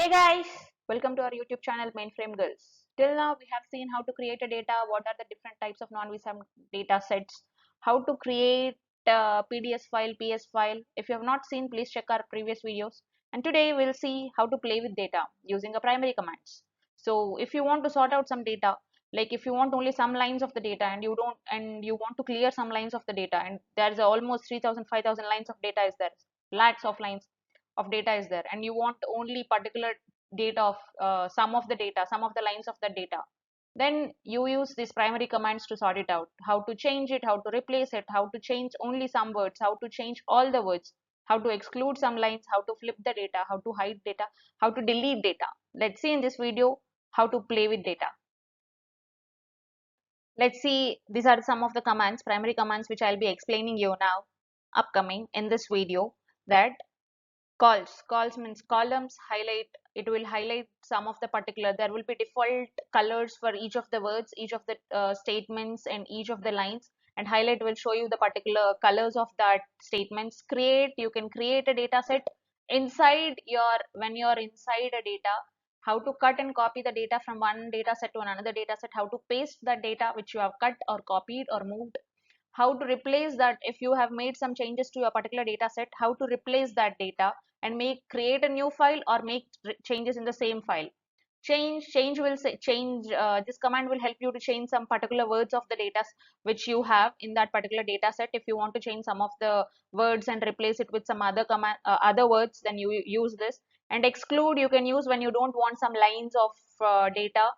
Hey guys, welcome to our YouTube channel Mainframe Girls. Till now we have seen how to create a data, what are the different types of non-VSAM data sets, how to create a PDS file, PS file. If you have not seen, please check our previous videos. And today we'll see how to play with data using a primary commands. So if you want to sort out some data, like if you want only some lines of the data and you want to clear some lines of the data, and there's almost 3,000, 5,000 lines of data is there, lakhs of lines of data is there, and you want only particular data of some of the data, some of the lines of the data, then you use these primary commands to sort it out, how to change it, how to replace it, how to change only some words, how to change all the words, how to exclude some lines, how to flip the data, how to hide data, how to delete data. Let's see in this video how to play with data. Let's see, these are some of the commands, primary commands, which I'll be explaining you now upcoming in this video. That calls means columns, highlight, it will highlight some of the particular, there will be default colors for each of the words, each of the statements and each of the lines, and highlight will show you the particular colors of that statements. Create, you can create a data set inside your, when you're inside a data, how to cut and copy the data from one data set to another data set, how to paste that data which you have cut or copied or moved, how to replace that if you have made some changes to your particular data set, how to replace that data and create a new file or make changes in the same file. Change will say change, this command will help you to change some particular words of the data which you have in that particular data set. If you want to change some of the words and replace it with some other command, other words, then you use this. And exclude you can use when you don't want some lines of data,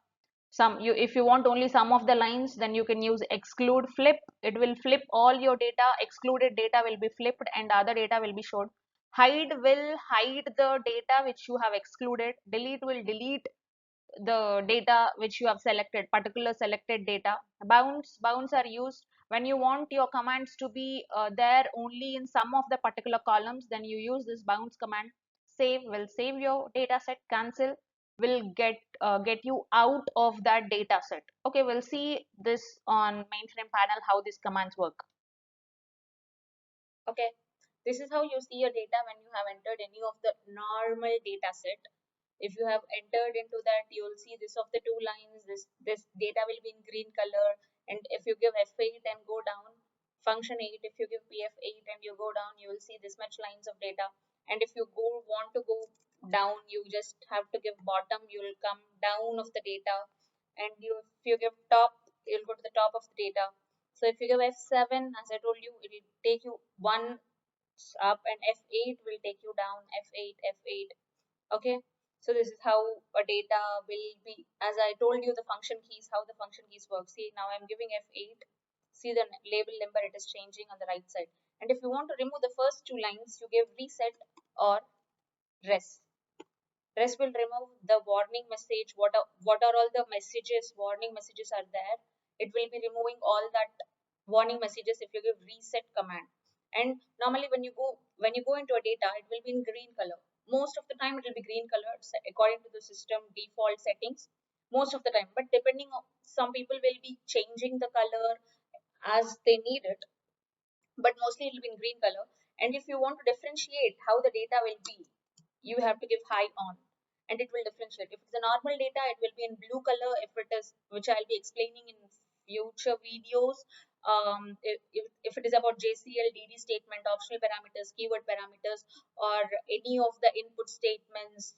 some you, if you want only some of the lines, then you can use exclude. Flip, it will flip all your data, excluded data will be flipped and other data will be shown. Hide will hide the data which you have excluded. Delete will delete the data which you have selected, particular selected data. Bounds are used when you want your commands to be there only in some of the particular columns, then you use this bounds command. Save will save your data set. Cancel will get you out of that data set. Okay, we'll see this on mainframe panel how these commands work. Okay, this is how you see your data when you have entered any of the normal data set. If you have entered into that, you will see this of the two lines, this data will be in green color. And if you give f8 and go down, function 8, if you give pf8 and you go down, you will see this much lines of data. And if you want to go down, you just have to give bottom, you will come down of the data. And if you give top, you'll go to the top of the data. So if you give f7, as I told you, it will take you one up, and f8 will take you down. F8, F8. Okay, so this is how a data will be. As I told you, the function keys, how the function keys work. See, now I'm giving f8. See the label number, it is changing on the right side. And if you want to remove the first two lines, you give reset or res. Res will remove the warning message. What are all the messages, warning messages are there. It will be removing all that warning messages if you give reset command. And normally when you go into a data, it will be in green color. Most of the time it will be green color according to the system default settings, most of the time. But depending on, some people will be changing the color as they need it, but mostly it will be in green color. And if you want to differentiate how the data will be, you have to give high on, and it will differentiate. If it's a normal data, it will be in blue color. If it is, which I'll be explaining in future videos, if it is about JCL, DD statement, optional parameters, keyword parameters, or any of the input statements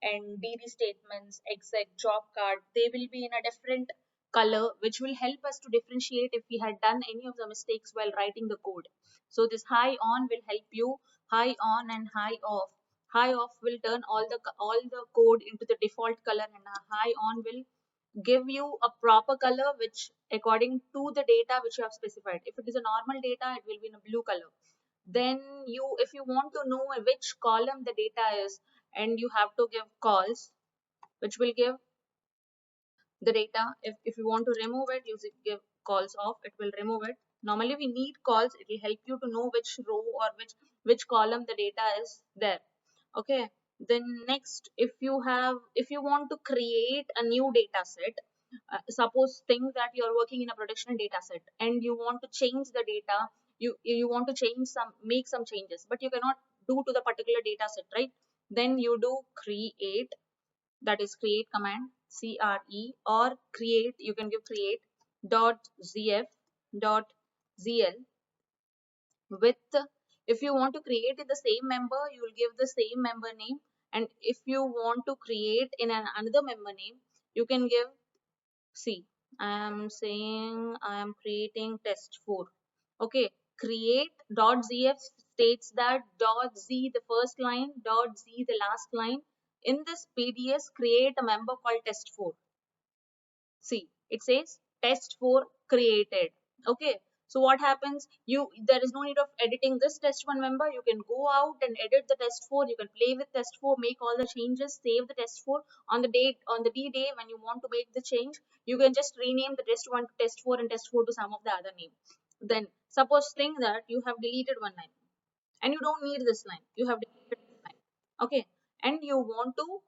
and DD statements, exec, job card, they will be in a different color, which will help us to differentiate if we had done any of the mistakes while writing the code. So this high on will help you. High on and high off. High off will turn all the code into the default color, and a high on will give you a proper color which according to the data which you have specified. If it is a normal data, it will be in a blue color. Then if you want to know which column the data is, and you have to give calls which will give the data. If you want to remove it, you give calls off, it will remove it. Normally we need calls, it will help you to know which row or which column the data is there. Okay, then next, if you want to create a new data set, suppose think that you are working in a production data set and you want to change the data, you want to make some changes, but you cannot do to the particular data set, right? then you do create, that is create command, CRE, or create, you can give create dot ZF dot ZL with, if you want to create in the same member, you will give the same member name, and if you want to create in another member name, you can give, see, I am saying I am creating test4. Okay, create dot ZF states that dot Z the first line, dot Z the last line. In this PDS, create a member called test4. See, it says test4 created. Okay, so what happens? There is no need of editing this test1 member. You can go out and edit the test4. You can play with test4, make all the changes, save the test4 on the date, on the D day when you want to make the change. You can just rename the test1 to test4 and test4 to some of the other name. Then suppose think that you have deleted one line and you don't need this line. You have deleted this line. Okay, and you want to,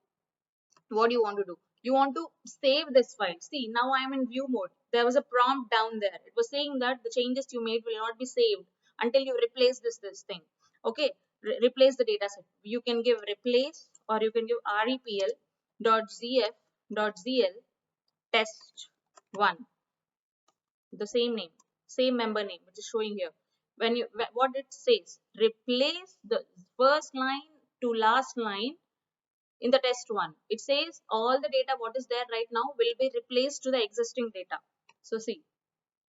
what do you want to do? You want to save this file. See, now I am in view mode. There was a prompt down there. It was saying that the changes you made will not be saved until you replace this thing. Okay, replace the data set. You can give replace, or you can give repl dot zf dot zl test 1, the same name, same member name, which is showing here. When you, what it says, replace the first line to last line in the test one. It says all the data what is there right now will be replaced to the existing data. So see,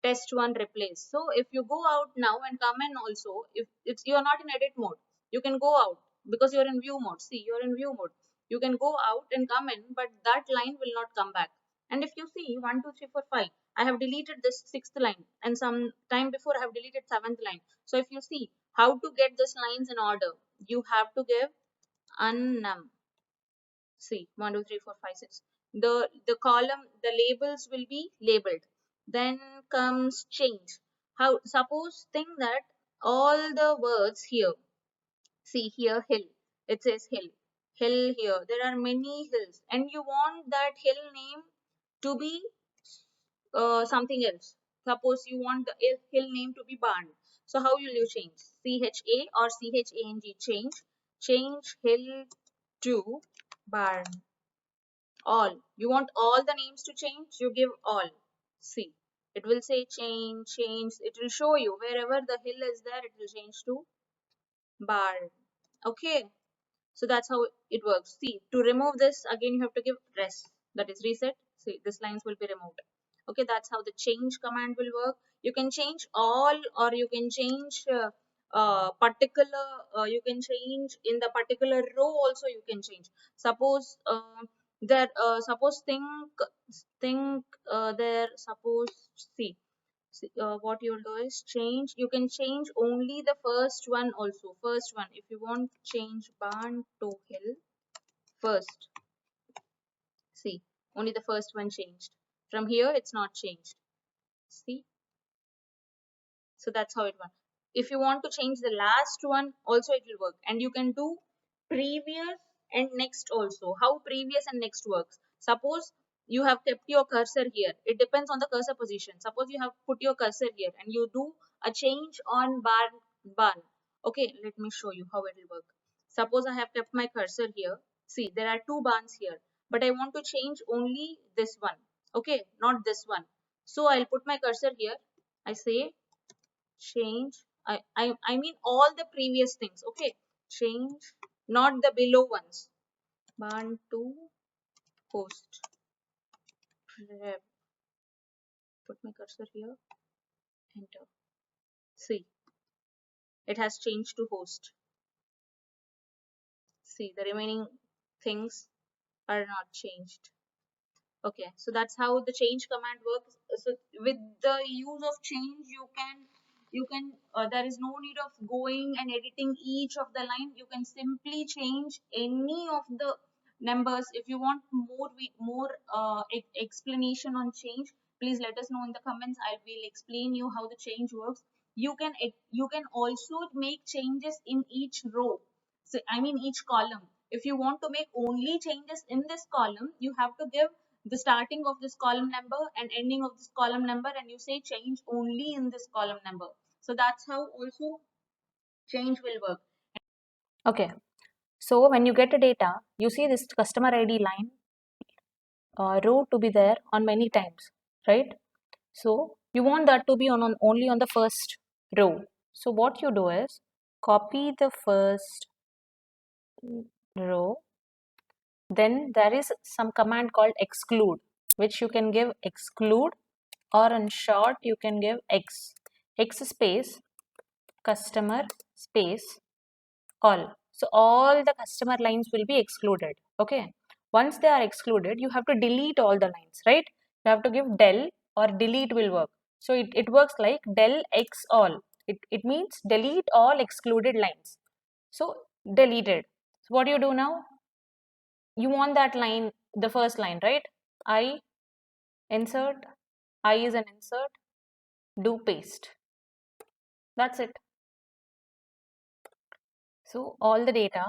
test one replace. So if you go out now and come in also, if it's, you are not in edit mode, you can go out because you're in view mode. See, you're in view mode. You can go out and come in, but that line will not come back. And if you see 1, 2, 3, 4, 5, I have deleted this 6th line, and some time before I have deleted 7th line. So if you see how to get these lines in order, you have to give unnum. See, 1, 2, 3, 4, 5, 6. The column, the labels will be labeled. Then comes change. How, suppose think that all the words here, see here hill, it says hill, hill here. There are many hills, and you want that hill name to be something else. Suppose you want the hill name to be barn. So how will you change? CHA or CHANG, change hill to barn. All, you want all the names to change, you give all. See, it will say change, it will show you wherever the hill is there, it will change to barn. Okay, so that's how it works. See, to remove this again, you have to give res, that is reset. See, this lines will be removed. Okay, that's how the change command will work. You can change all, or you can change particular, you can change in the particular row also, you can change. Suppose there, suppose think there, suppose, see, what you'll do is change, you can change only the first one also, first one. If you want change barn to hill first, see, only the first one changed. From here it's not changed. See, so that's how it works. If you want to change the last one also, it will work. And you can do previous and next also. How previous and next works? Suppose you have kept your cursor here, it depends on the cursor position. Suppose you have put your cursor here and you do a change on barn. Okay, let me show you how it will work. Suppose I have kept my cursor here. See, there are two barns here, but I want to change only this one. Okay, not this one. So I'll put my cursor here. I say change, I mean all the previous things. Okay, change, not the below ones. Barn to host prep. Put my cursor here, enter. See, it has changed to host. See, the remaining things are not changed. Okay, so that's how the change command works. So with the use of change, you can there is no need of going and editing each of the line. You can simply change any of the numbers. If you want more explanation on change, please let us know in the comments. I will explain you how the change works. You can also make changes in each row, so I mean each column. If you want to make only changes in this column, you have to give the starting of this column number and ending of this column number, and you say change only in this column number. So that's how also change will work. Okay, So when you get a data, you see this customer ID line row to be there on many times, right? So you want that to be on only on the first row. So what you do is copy the first row. Then there is some command called exclude, which you can give exclude, or in short you can give x space customer space all. So all the customer lines will be excluded. Okay. Once they are excluded, you have to delete all the lines, right? You have to give del or delete will work. So it works like del x all. It means delete all excluded lines. So deleted. So what do you do now? You want that line, the first line, right? I insert, I is an insert, do paste. That's it. So all the data.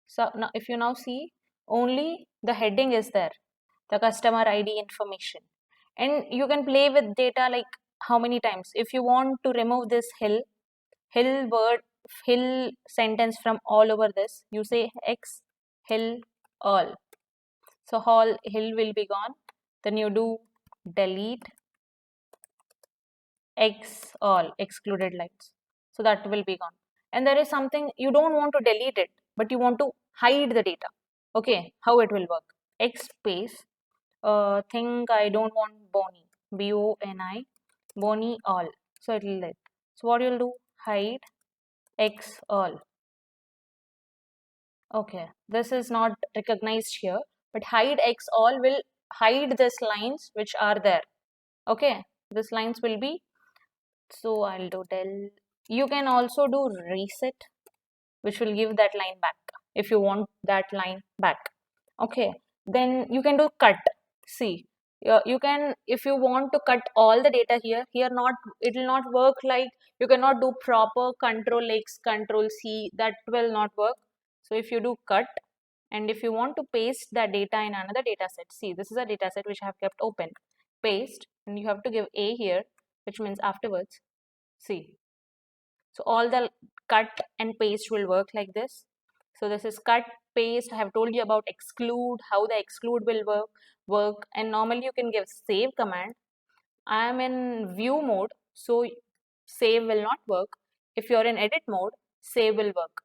So now if you now see, only the heading is there, the customer ID information. And you can play with data like how many times. If you want to remove this hill word, hill sentence from all over this, you say x hill all. So all hill will be gone. Then you do delete x all excluded lines. So that will be gone. And there is something you don't want to delete it, but you want to hide the data. Okay, how it will work? X space think I don't want Boni, Boni, Boni all. So it will let. So what you'll do? Hide X all. Okay, this is not recognized here, but hide X all will hide these lines which are there. Okay, these lines will be. So I'll do del. You can also do reset, which will give that line back if you want that line back. Okay, then you can do cut. See, you can, if you want to cut all the data here not, it will not work. Like you cannot do proper control X control C, that will not work. So if you do cut, and if you want to paste that data in another data set, see, this is a data set which I have kept open, paste, and you have to give a here, which means afterwards. See, so all the cut and paste will work like this. So this is cut, paste. I have told you about exclude, how the exclude will work. And normally you can give save command. I am in view mode, so save will not work. If you're in edit mode, save will work.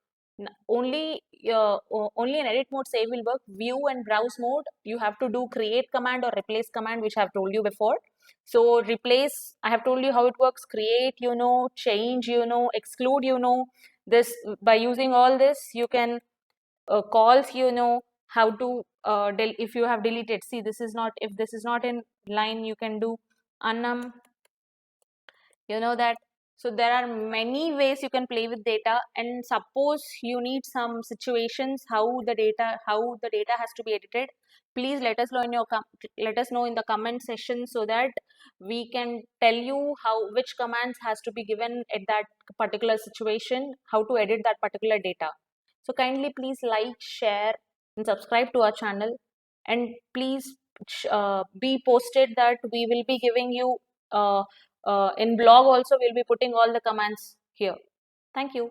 Only in edit mode save will work. View and browse mode, you have to do create command or replace command, which I have told you before. So replace, I have told you how it works. Create, you know, change, you know, exclude, you know. This, by using all this, you can calls, you know, how to if you have deleted. See, this is not, if this is not in line, you can do annum, you know that. So there are many ways you can play with data, and suppose you need some situations how the data has to be edited, please let us know in your let us know in the comment section, so that we can tell you how, which commands has to be given at that particular situation, how to edit that particular data. So kindly please like, share and subscribe to our channel, and please be posted that we will be giving you in blog also we'll be putting all the commands here. Thank you.